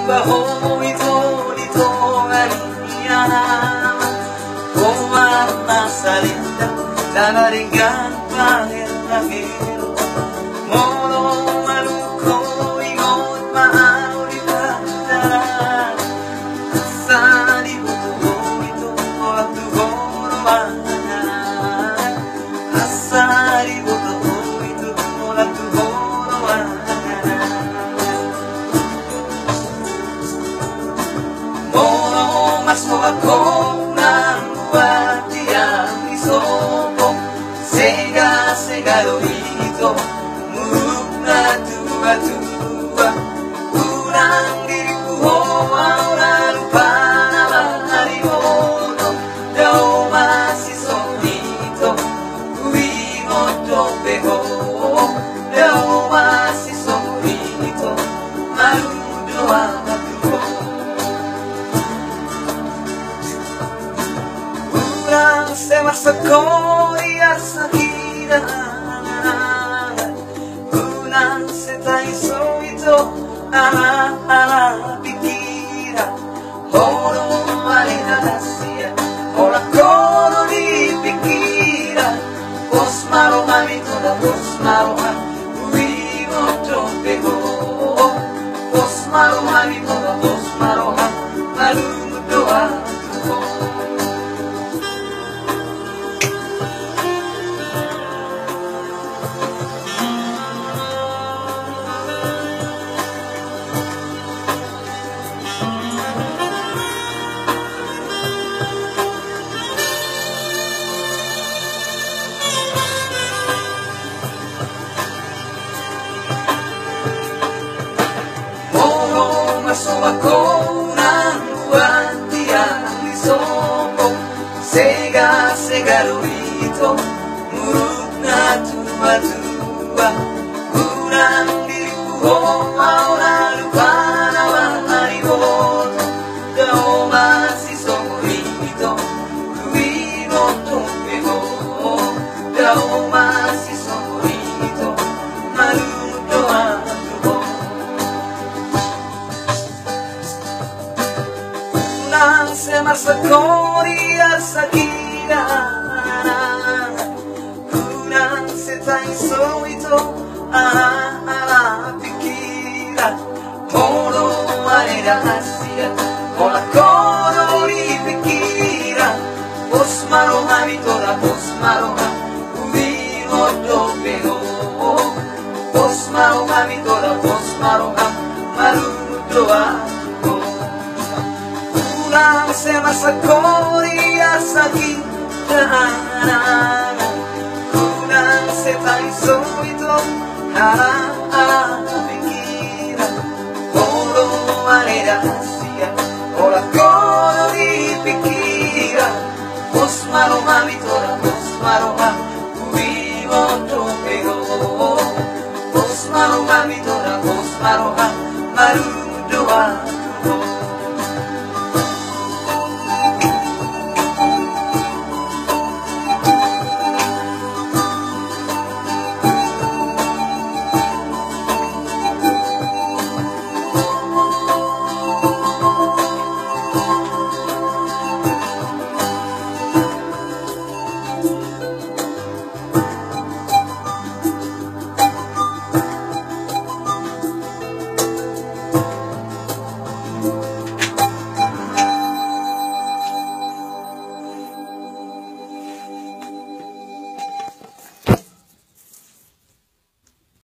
bajo itu ditonganiana Komana salita Danaringan pahir langir Mono maluko ingot maurita Daran Asari buto itu waktu goroana Asari buto itu waktu goroana Mono masuk aku buat yang disobong Sega lorito Muruk na tua-tua Kurang diriku hoa Lalu panamari mono Dao masih solito Kui moto pego Dao masih solito Malu doa Se masakó y asakira Unan se taiso ito Ala pikira Horo marina nasia Ora koro di pikira Posmaro mami toda posmaro Ui moto pego Posmaro mami toda posmaro Malu doa Masuk ako ng buwan Tiang disobong Sega lorito Muruk na tua-tua Kurang diriku hoa Lalu panamari moto Dao masih solito Kui moto pego Dao masih solito Malu doa Se masakó y asakira Kurang se taiso ito Ala pikira Mono manera hasia Ola koro di pikira Posmaro mami toda posmaro Ui moto pego Posmaro mami toda posmaro Malu doa Se masakó y asakira Kurang se taiso ito Ala pikira Koro manera hasia Ola koro di pikira Posmaro mami toda posmaro Ui moto pego Posmaro mami toda posmaro Malu doa